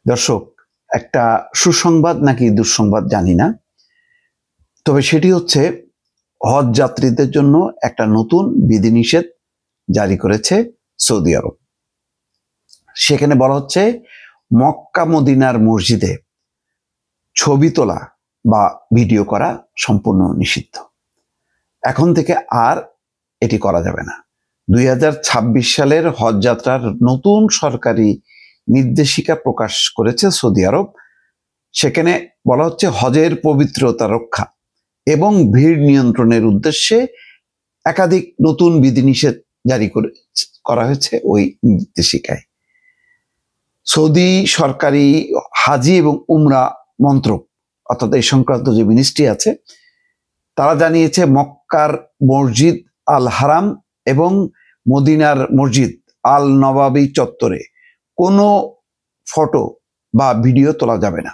দর্শক, একটা সুসংবাদ নাকি দুঃসংবাদ জানি না, তবে সেটি হচ্ছে হজ যাত্রীদের জন্য একটা নতুন বিধিনিষেধ জারি করেছে সৌদি আরব। সেখানে বলা হচ্ছে মক্কা মদিনার মসজিদে ছবি তোলা বা ভিডিও করা সম্পূর্ণ নিষিদ্ধ। এখন থেকে আর এটি করা যাবে না। 2026 সালের হজ যাত্রার নতুন সরকারি নির্দেশিকা প্রকাশ করেছে সৌদি আরব। সেখানে বলা হচ্ছে হজের পবিত্রতা রক্ষা এবং ভিড় নিয়ন্ত্রণের উদ্দেশ্যে একাধিক নতুন বিধিনিষেধ জারি করা হয়েছে ওই নির্দেশিকায়। সৌদি সরকারি হাজি এবং উমরা মন্ত্রক, অর্থাৎ এই সংক্রান্ত যে মিনিস্ট্রি আছে, তারা জানিয়েছে মক্কার মসজিদ আল হারাম এবং মদিনার মসজিদ আল নবাবী চত্বরে কোনো ফটো বা ভিডিও তোলা যাবে না।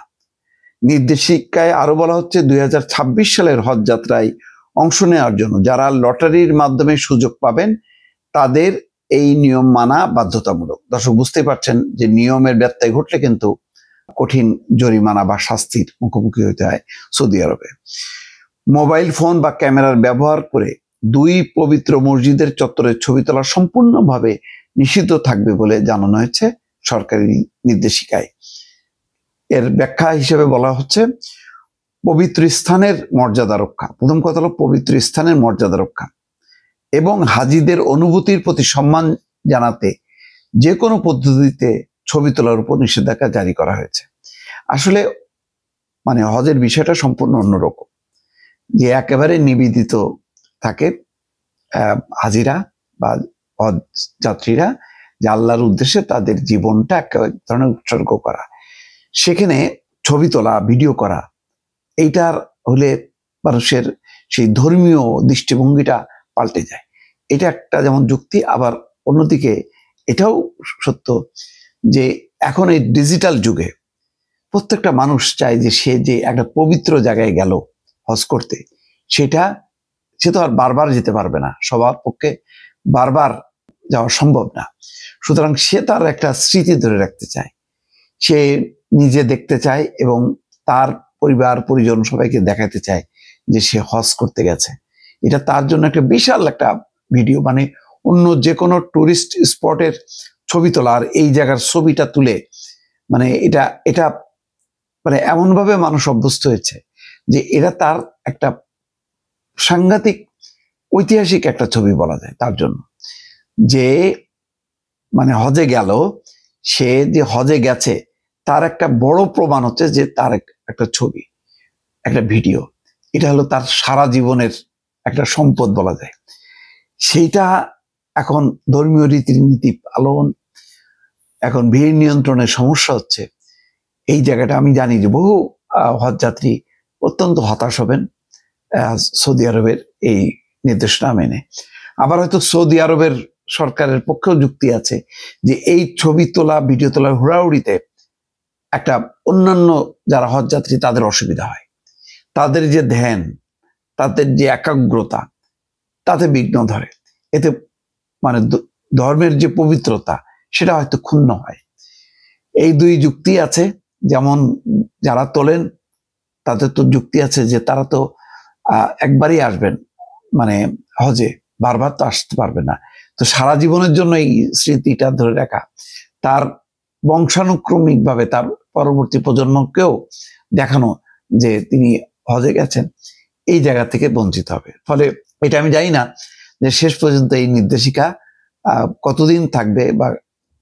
নির্দেশিকায় আরো বলা হচ্ছে 2026 সালের হজ যাত্রায় অংশ নেওয়ার জন্য যারা লটারির মাধ্যমে সুযোগ পাবেন তাদের এই নিয়ম মানা বাধ্যতামূলক। দর্শক, বুঝতে পারছেন যে নিয়মের ব্যত্যয় ঘটলে কিন্তু কঠিন জরিমানা বা শাস্তির মুখোমুখি হতে হয় সৌদি আরবে। মোবাইল ফোন বা ক্যামেরার ব্যবহার করে দুই পবিত্র মসজিদের চত্বরের ছবি তোলা সম্পূর্ণভাবে নিষিদ্ধ থাকবে বলে জানানো হয়েছে সরকারি নির্দেশিকায়। এর ব্যাখ্যা হিসেবে বলা হচ্ছে পবিত্র স্থানের মর্যাদা রক্ষা। প্রথম কথা হলো পবিত্র স্থানের মর্যাদা রক্ষা এবং হাজিদের অনুভূতির প্রতি সম্মান জানাতে যে কোনো পদ্ধতিতে ছবি তোলার উপর নিষেধাজ্ঞা জারি করা হয়েছে। আসলে হজের বিষয়টা সম্পূর্ণ অন্যরকম, যে একেবারে নিবেদিত থাকে হাজিরা বা হজ যাত্রীরা, যে আল্লাহর উদ্দেশ্যে তাদের জীবনটা এক ধরনের উৎসর্গ করা। সেখানে ছবি তোলা, ভিডিও করা, এইটার হলে মানুষের সেই ধর্মীয় দৃষ্টিভঙ্গিটা পাল্টে যায়। এটা একটা যেমন যুক্তি, আবার অন্যদিকে এটাও সত্য যে এখন এই ডিজিটাল যুগে প্রত্যেকটা মানুষ চায় যে সে যে একটা পবিত্র জায়গায় গেল হজ করতে, সে তো আর বারবার যেতে পারবে না, সবার পক্ষে বারবার যাওয়া সম্ভব না। সুতরাং সে তার একটা স্মৃতি ধরে রাখতে চায়, সে নিজে দেখতে চায় এবং তার পরিবার পরিজন সবাইকে দেখাতে চায় যে সে হজ করতে গেছে। এটা তার জন্য একটা বিশাল একটা ভিডিও, অন্য যে কোনো টুরিস্ট স্পটের ছবি তোলা আর এই জায়গার ছবিটা তুলে এটা এমনভাবে মানুষ অভ্যস্ত হয়েছে যে এটা তার একটা সাংঘাতিক ঐতিহাসিক একটা ছবি বলা যায় তার জন্য। যে হজে গেল, সে যে হজে গেছে তার একটা বড় প্রমাণ হচ্ছে যে তার একটা ছবি, একটা ভিডিও, এটা হলো তার সারা জীবনের একটা সম্পদ বলা যায়। সেইটা এখন ধর্মীয় রীতিনীতি পালন, এখন ভিড় নিয়ন্ত্রণের সমস্যা হচ্ছে। এই জায়গাটা আমি জানি যে বহু হজ যাত্রী অত্যন্ত হতাশ হবেন সৌদি আরবের এই নির্দেশনা মেনে। আবার হয়তো সৌদি আরবের সরকারের পক্ষেও যুক্তি আছে যে এই ছবি তোলা, ভিডিও তোলার হুড়াহুড়িতে একটা অন্যান্য যারা হজ যাত্রী তাদের অসুবিধা হয়, তাদের যে ধ্যান, তাদের যে একাগ্রতা, তাতে বিঘ্ন ধরে। এতে ধর্মের যে পবিত্রতা সেটা হয়তো ক্ষুণ্ণ হয়। এই দুই যুক্তি আছে। যেমন যারা তোলেন তাদের তো যুক্তি আছে যে তারা তো একবারই আসবেন হজে, বারবার তো আসতে পারবে না, তো সারা জীবনের জন্য এই স্মৃতিটা ধরে রাখা, তার বংশানুক্রমিক ভাবে তার পরবর্তী প্রজন্মকেও দেখানো যে তিনি হজে গেছেন, এই জায়গা থেকে বঞ্চিত হবে। ফলে এটা আমি জানি না যে শেষ পর্যন্ত এই নির্দেশিকা কতদিন থাকবে বা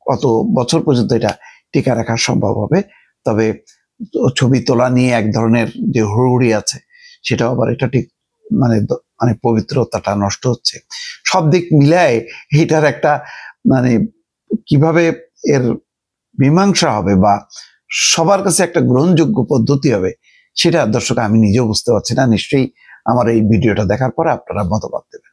কত বছর পর্যন্ত এটা টিকা রাখা সম্ভব হবে। তবে ছবি তোলা নিয়ে এক ধরনের যে হুড়হুড়ি আছে, সেটাও আবার এটা ঠিক পবিত্রতাটা নষ্ট হচ্ছে। সব দিক মিলায় এটার একটা কিভাবে এর মীমাংসা হবে বা সবার কাছে একটা গ্রহণযোগ্য পদ্ধতি হবে, সেটা দর্শক আমি নিজেও বুঝতে পারছি না। নিশ্চয়ই আমার এই ভিডিওটা দেখার পরে আপনারা মতামত দেবেন।